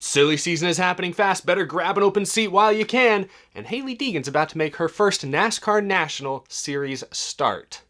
Silly season is happening fast, better grab an open seat while you can, and Hailie Deegan's about to make her first NASCAR National Series start.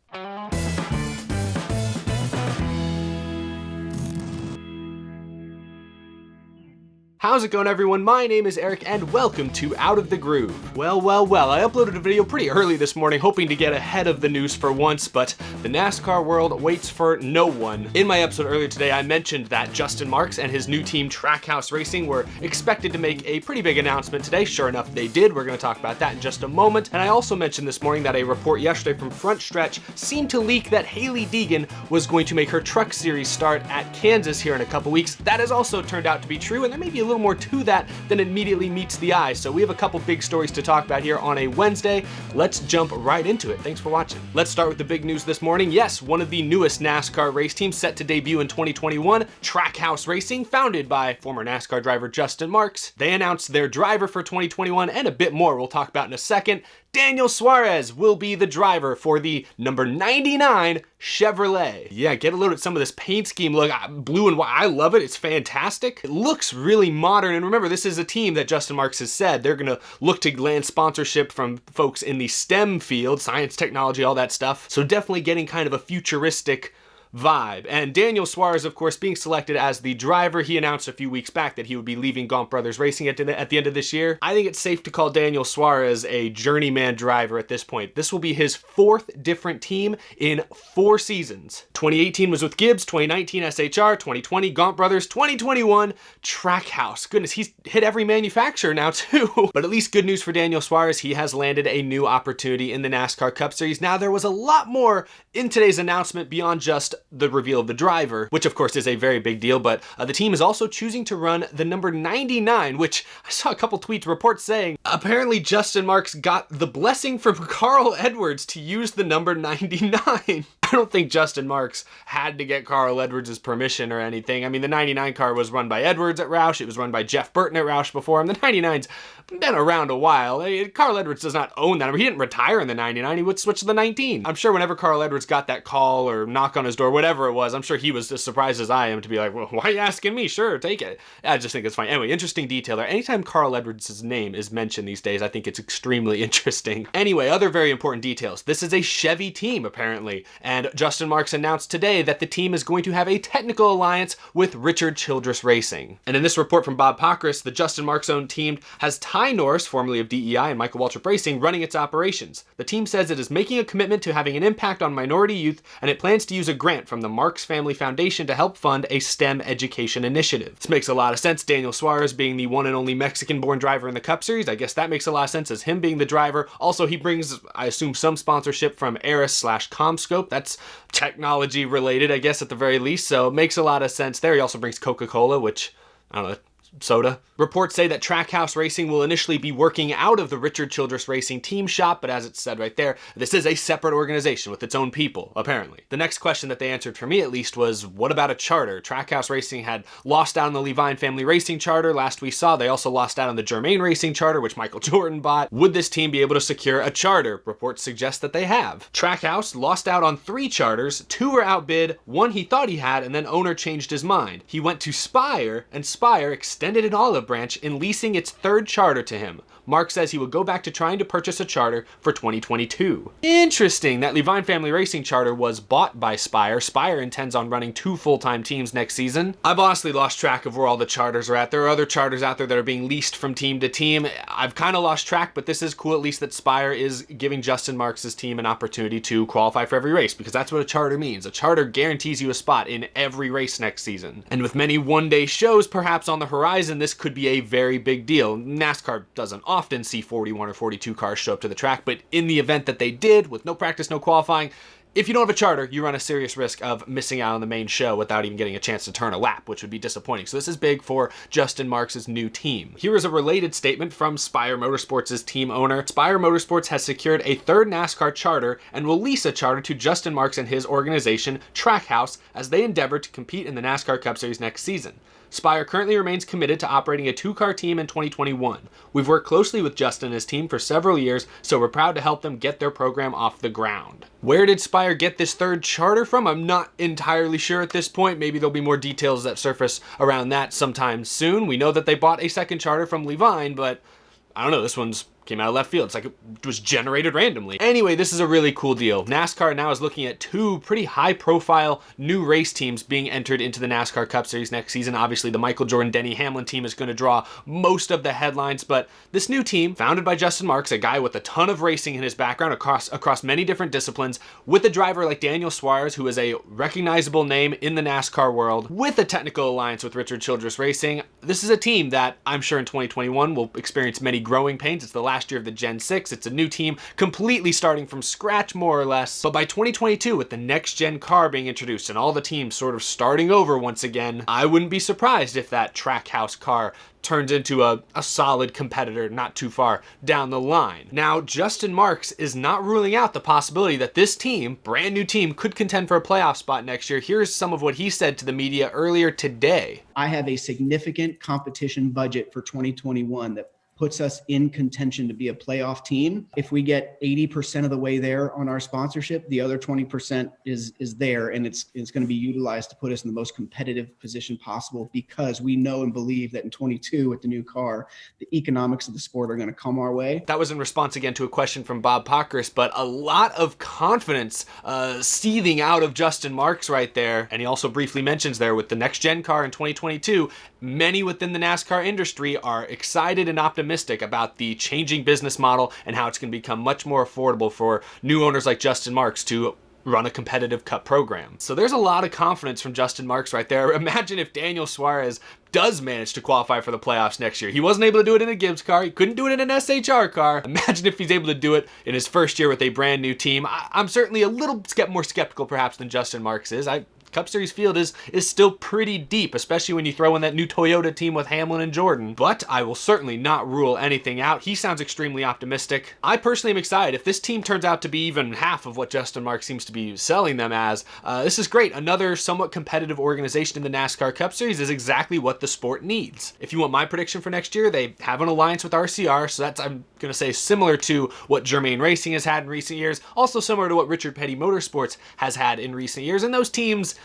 How's it going, everyone? My name is Eric and welcome to Out of the Groove. Well, I uploaded a video pretty early this morning hoping to get ahead of the news for once, but the NASCAR world waits for no one. In my episode earlier today, I mentioned that Justin Marks and his new team Trackhouse Racing were expected to make a pretty big announcement today. Sure enough, they did. We're going to talk about that in just a moment. And I also mentioned this morning that a report yesterday from Front Stretch seemed to leak that Hailie Deegan was going to make her truck series start at Kansas here in a couple weeks. That has also turned out to be true, and there may be a little more to that than immediately meets the eye. So we have a couple big stories to talk about here on a Wednesday. Let's jump right into it. Thanks for watching. Let's start with the big news this morning. Yes, one of the newest NASCAR race teams set to debut in 2021, Trackhouse Racing, founded by former NASCAR driver Justin Marks. They announced their driver for 2021 and a bit more we'll talk about in a second. Daniel Suárez will be the driver for the number 99 Chevrolet. Yeah, get a look at some of this paint scheme. Look, blue and white, I love it. It's fantastic. It looks really modern. And remember, this is a team that Justin Marks has said they're gonna look to land sponsorship from folks in the STEM field, science, technology, all that stuff. So definitely getting kind of a futuristic vibe. And Daniel Suárez, of course, being selected as the driver. He announced a few weeks back that he would be leaving Gaunt Brothers Racing at the end of this year. I think it's safe to call Daniel Suárez a journeyman driver at this point. This will be his fourth different team in 4 seasons. 2018 was with Gibbs, 2019 SHR, 2020 Gaunt Brothers, 2021 Trackhouse. Goodness, he's hit every manufacturer now too. But at least good news for Daniel Suárez, he has landed a new opportunity in the NASCAR Cup Series. Now, there was a lot more in today's announcement beyond just the reveal of the driver, which of course is a very big deal, but the team is also choosing to run the number 99, which I saw a couple tweets, reports saying apparently Justin Marks got the blessing from Carl Edwards to use the number 99. I don't think Justin Marks had to get Carl Edwards' permission or anything. I mean, the 99 car was run by Edwards at Roush. It was run by Jeff Burton at Roush before him. The 99's been around a while. Carl Edwards does not own that number. He didn't retire in the 99. He would switch to the 19. I'm sure whenever Carl Edwards got that call or knock on his door, whatever it was, I'm sure he was as surprised as I am to be like, well, why are you asking me? Sure, take it. I just think it's fine. Anyway, interesting detail there. Anytime Carl Edwards' name is mentioned these days, I think it's extremely interesting. Anyway, other very important details. This is a Chevy team, apparently, and Justin Marks announced today that the team is going to have a technical alliance with Richard Childress Racing. And in this report from Bob Pockris, the Justin Marks-owned team has Ty Norris, formerly of DEI and Michael Waltrip Racing, running its operations. The team says it is making a commitment to having an impact on minority youth, and it plans to use a grant from the Marks Family Foundation to help fund a STEM education initiative. This makes a lot of sense. Daniel Suárez being the one and only Mexican-born driver in the Cup Series, I guess that makes a lot of sense as him being the driver. Also, he brings, I assume, some sponsorship from Aris/Comscope. That's technology related, I guess, at the very least, so it makes a lot of sense there. He also brings Coca-Cola, which, I don't know, soda. Reports say that Trackhouse Racing will initially be working out of the Richard Childress Racing team shop, but as it said right there, this is a separate organization with its own people, apparently. The next question that they answered for me, at least, was what about a charter? Trackhouse Racing had lost out on the Levine Family Racing charter last we saw. They also lost out on the Germain Racing charter, which Michael Jordan bought. Would this team be able to secure a charter? Reports suggest that they have. Trackhouse lost out on 3 charters. 2 were outbid, 1 he thought he had, and then owner changed his mind. He went to Spire, and Spire extended an olive branch in leasing its 3rd charter to him. Mark says he would go back to trying to purchase a charter for 2022. Interesting, that Levine Family Racing charter was bought by Spire. Spire intends on running 2 full-time teams next season. I've honestly lost track of where all the charters are at. There are other charters out there that are being leased from team to team. I've kind of lost track, but this is cool at least that Spire is giving Justin Marks' team an opportunity to qualify for every race, because that's what a charter means. A charter guarantees you a spot in every race next season. And with many one-day shows perhaps on the horizon, this could be a very big deal. NASCAR doesn't often see 41 or 42 cars show up to the track, but in the event that they did, with no practice, no qualifying, if you don't have a charter, you run a serious risk of missing out on the main show without even getting a chance to turn a lap, which would be disappointing. So this is big for Justin Marks' new team. Here is a related statement from Spire Motorsports' team owner. Spire Motorsports has secured a 3rd NASCAR charter and will lease a charter to Justin Marks and his organization, Trackhouse, as they endeavor to compete in the NASCAR Cup Series next season. Spire currently remains committed to operating a 2-car team in 2021. We've worked closely with Justin and his team for several years, so we're proud to help them get their program off the ground. Where did Spire get this third charter from? I'm not entirely sure at this point. Maybe there'll be more details that surface around that sometime soon. We know that they bought a second charter from Levine, but I don't know, this one's came out of left field. It's like it was generated randomly. Anyway, this is a really cool deal. NASCAR now is looking at 2 pretty high-profile new race teams being entered into the NASCAR Cup Series next season. Obviously, the Michael Jordan Denny Hamlin team is going to draw most of the headlines, but this new team, founded by Justin Marks, a guy with a ton of racing in his background across many different disciplines, with a driver like Daniel Suárez, who is a recognizable name in the NASCAR world, with a technical alliance with Richard Childress Racing. This is a team that I'm sure in 2021 will experience many growing pains. It's the last year of the Gen 6. It's a new team completely starting from scratch, more or less. But by 2022, with the next gen car being introduced and all the teams sort of starting over once again, I wouldn't be surprised if that Trackhouse car turns into a solid competitor not too far down the line. Now, Justin Marks is not ruling out the possibility that this team, brand new team, could contend for a playoff spot next year. Here's some of what he said to the media earlier today. I have a significant competition budget for 2021 that puts us in contention to be a playoff team. If we get 80% of the way there on our sponsorship, the other 20% is there, and it's going to be utilized to put us in the most competitive position possible, because we know and believe that in 22 with the new car, the economics of the sport are going to come our way. That was in response again to a question from Bob Pockris, but a lot of confidence seething out of Justin Marks right there. And he also briefly mentions there with the next gen car in 2022, many within the NASCAR industry are excited and optimistic about the changing business model and how it's going to become much more affordable for new owners like Justin Marks to run a competitive Cup program. So there's a lot of confidence from Justin Marks right there. Imagine if Daniel Suárez does manage to qualify for the playoffs next year. He wasn't able to do it in a Gibbs car. He couldn't do it in an SHR car. Imagine if he's able to do it in his first year with a brand new team. I'm certainly a little more skeptical perhaps than Justin Marks is. Cup Series field is still pretty deep, especially when you throw in that new Toyota team with Hamlin and Jordan. But I will certainly not rule anything out. He sounds extremely optimistic. I personally am excited. If this team turns out to be even half of what Justin Marks seems to be selling them as, this is great. Another somewhat competitive organization in the NASCAR Cup Series is exactly what the sport needs. If you want my prediction for next year, they have an alliance with RCR, so that's, I'm going to say, similar to what Germain Racing has had in recent years, also similar to what Richard Petty Motorsports has had in recent years. And those teams,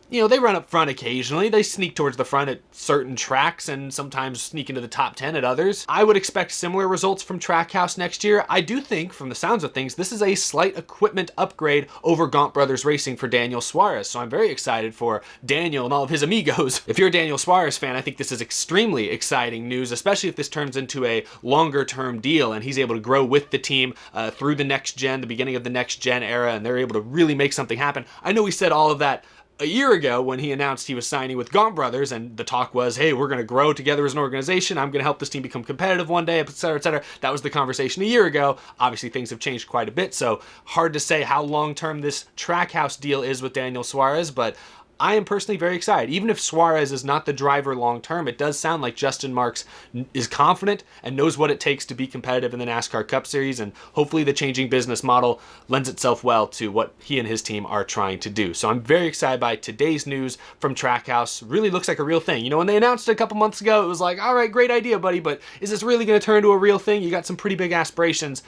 you know, they run up front occasionally. They sneak towards the front at certain tracks and sometimes sneak into the top 10 at others. I would expect similar results from Trackhouse next year. I do think, from the sounds of things, this is a slight equipment upgrade over Gaunt Brothers Racing for Daniel Suárez. So I'm very excited for Daniel and all of his amigos. If you're a Daniel Suárez fan, I think this is extremely exciting news, especially if this turns into a longer term deal and he's able to grow with the team through the next gen, the beginning of the next gen era, and they're able to really make something happen. I know we said all of that a year ago when he announced he was signing with Gaunt Brothers, and the talk was, hey, we're going to grow together as an organization. I'm going to help this team become competitive one day, et cetera, et cetera. That was the conversation a year ago. Obviously, things have changed quite a bit, so hard to say how long-term this Trackhouse deal is with Daniel Suárez, but I am personally very excited. Even if Suárez is not the driver long-term, it does sound like Justin Marks is confident and knows what it takes to be competitive in the NASCAR Cup Series, and hopefully the changing business model lends itself well to what he and his team are trying to do. So I'm very excited by today's news from Trackhouse. Really looks like a real thing. You know, when they announced it a couple months ago, it was like, all right, great idea, buddy, but is this really going to turn into a real thing? You got some pretty big aspirations.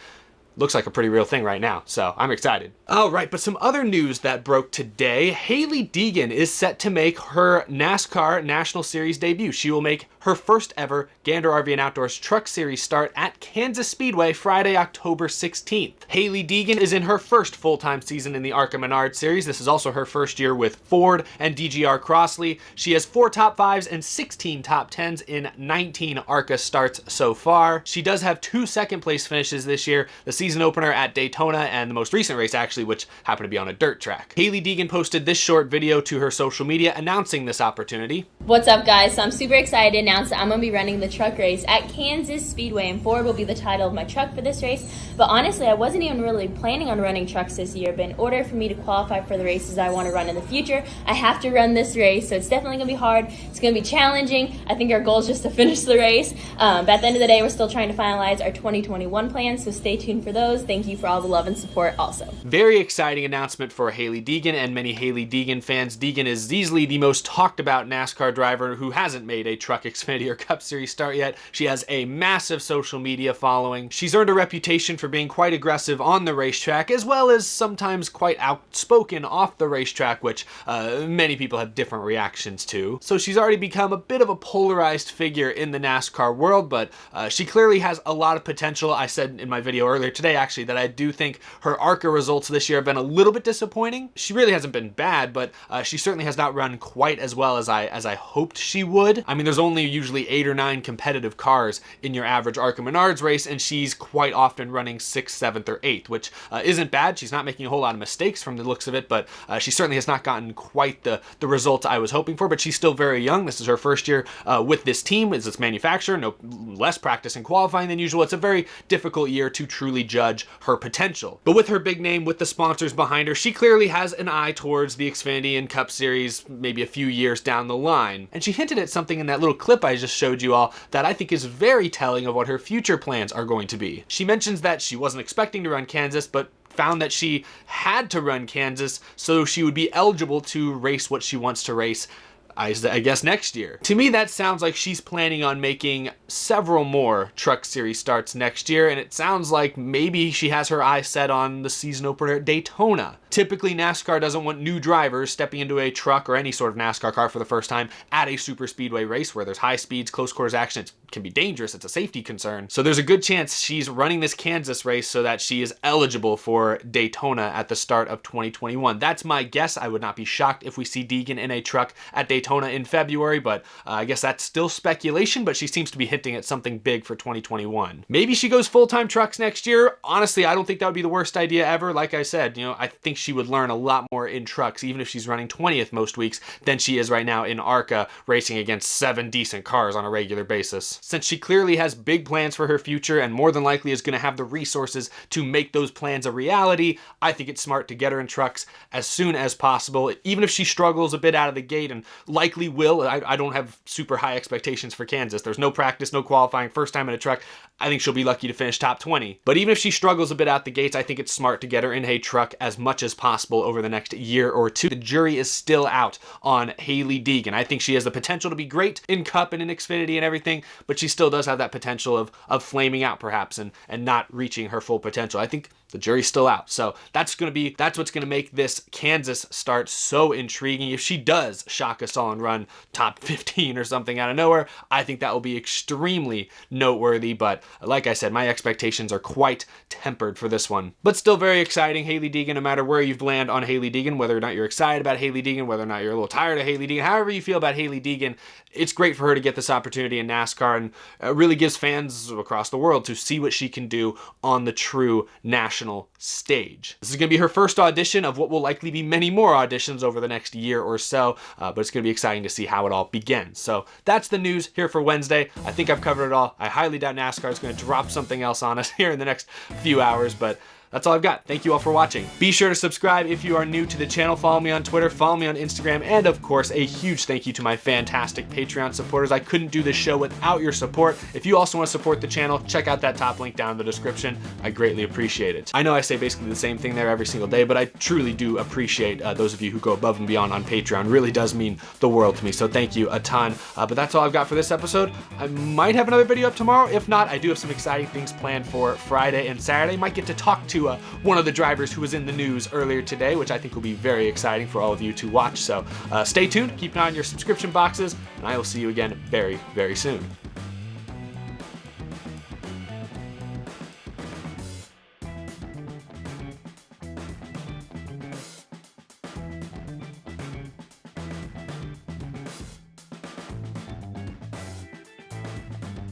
Looks like a pretty real thing right now, so I'm excited. All right, but some other news that broke today. Hailie Deegan is set to make her NASCAR National Series debut. She will make her first ever Gander RV and Outdoors Truck Series start at Kansas Speedway Friday, October 16th. Hailie Deegan is in her first full-time season in the ARCA Menard Series. This is also her first year with Ford and DGR Crossley. She has 4 top 5s and 16 top 10s in 19 ARCA starts so far. She does have 2 second-place finishes this year. The season opener at Daytona and the most recent race actually, which happened to be on a dirt track. Hailie Deegan posted this short video to her social media announcing this opportunity. What's up, guys? So I'm super excited to announce that I'm going to be running the truck race at Kansas Speedway, and Ford will be the title of my truck for this race. But honestly, I wasn't even really planning on running trucks this year, but in order for me to qualify for the races I want to run in the future, I have to run this race. So it's definitely going to be hard. It's going to be challenging. I think our goal is just to finish the race. But at the end of the day, we're still trying to finalize our 2021 plans, so stay tuned for those. Thank you for all the love and support also. Very exciting announcement for Hailie Deegan and many Hailie Deegan fans. Deegan is easily the most talked about NASCAR driver who hasn't made a Truck, Xfinity, or Cup Series start yet. She has a massive social media following. She's earned a reputation for being quite aggressive on the racetrack, as well as sometimes quite outspoken off the racetrack, which many people have different reactions to. So she's already become a bit of a polarized figure in the NASCAR world, but she clearly has a lot of potential. I said in my video earlier today, actually, that I do think her ARCA results this year have been a little bit disappointing. She really hasn't been bad, but she certainly has not run quite as well as I hoped she would. I mean, there's only usually 8 or 9 competitive cars in your average ARCA Menards race, and she's quite often running 6th, 7th, or 8th, which isn't bad. She's not making a whole lot of mistakes from the looks of it, but she certainly has not gotten quite the results I was hoping for, but she's still very young. This is her first year with this team as its manufacturer. No less practice and qualifying than usual. It's a very difficult year to truly judge her potential. But with her big name, with the sponsors behind her, she clearly has an eye towards the Xfinity and Cup Series maybe a few years down the line. And she hinted at something in that little clip I just showed you all that I think is very telling of what her future plans are going to be. She mentions that she wasn't expecting to run Kansas, but found that she had to run Kansas so she would be eligible to race what she wants to race, I guess, next year. To me, that sounds like she's planning on making several more Truck Series starts next year, and it sounds like maybe she has her eyes set on the season opener at Daytona. Typically, NASCAR doesn't want new drivers stepping into a truck or any sort of NASCAR car for the first time at a super speedway race where there's high speeds, close quarters action. It can be dangerous. It's a safety concern. So there's a good chance she's running this Kansas race so that she is eligible for Daytona at the start of 2021. That's my guess. I would not be shocked if we see Deegan in a truck at Daytona in February, but I guess that's still speculation, but she seems to be hinting at something big for 2021. Maybe she goes full-time trucks next year. Honestly, I don't think that would be the worst idea ever. Like I said, I think she would learn a lot more in trucks, even if she's running 20th most weeks, than she is right now in ARCA, racing against 7 decent cars on a regular basis. Since she clearly has big plans for her future and more than likely is going to have the resources to make those plans a reality, I think it's smart to get her in trucks as soon as possible, even if she struggles a bit out of the gate, and likely will. I don't have super high expectations for Kansas. There's no practice, no qualifying, first time in a truck. I think she'll be lucky to finish top 20. But even if she struggles a bit out the gates, I think it's smart to get her in a truck as much as possible over the next year or two. The jury is still out on Hailie Deegan. I think she has the potential to be great in Cup and in Xfinity and everything, but she still does have that potential of flaming out perhaps and not reaching her full potential. I think the jury's still out. So that's what's gonna make this Kansas start so intriguing. If she does shock us all and run top 15 or something out of nowhere, I think that will be extremely noteworthy. But like I said, my expectations are quite tempered for this one. But still very exciting. Hailie Deegan, no matter where you've landed on Hailie Deegan, whether or not you're excited about Hailie Deegan, whether or not you're a little tired of Hailie Deegan, however you feel about Hailie Deegan, it's great for her to get this opportunity in NASCAR, and really gives fans across the world to see what she can do on the true national stage. This is going to be her first audition of what will likely be many more auditions over the next year or so, but it's going to be exciting to see how it all begins. So that's the news here for Wednesday. I think I've covered it all. I highly doubt NASCAR is going to drop something else on us here in the next few hours, but that's all I've got. Thank you all for watching. Be sure to subscribe if you are new to the channel. Follow me on Twitter, follow me on Instagram, and of course, a huge thank you to my fantastic Patreon supporters. I couldn't do this show without your support. If you also want to support the channel, check out that top link down in the description. I greatly appreciate it. I know I say basically the same thing there every single day, but I truly do appreciate those of you who go above and beyond on Patreon. It really does mean the world to me, so thank you a ton. But that's all I've got for this episode. I might have another video up tomorrow. If not, I do have some exciting things planned for Friday and Saturday. Might get to talk to one of the drivers who was in the news earlier today, which I think will be very exciting for all of you to watch. So stay tuned, keep an eye on your subscription boxes, and I will see you again very, very soon.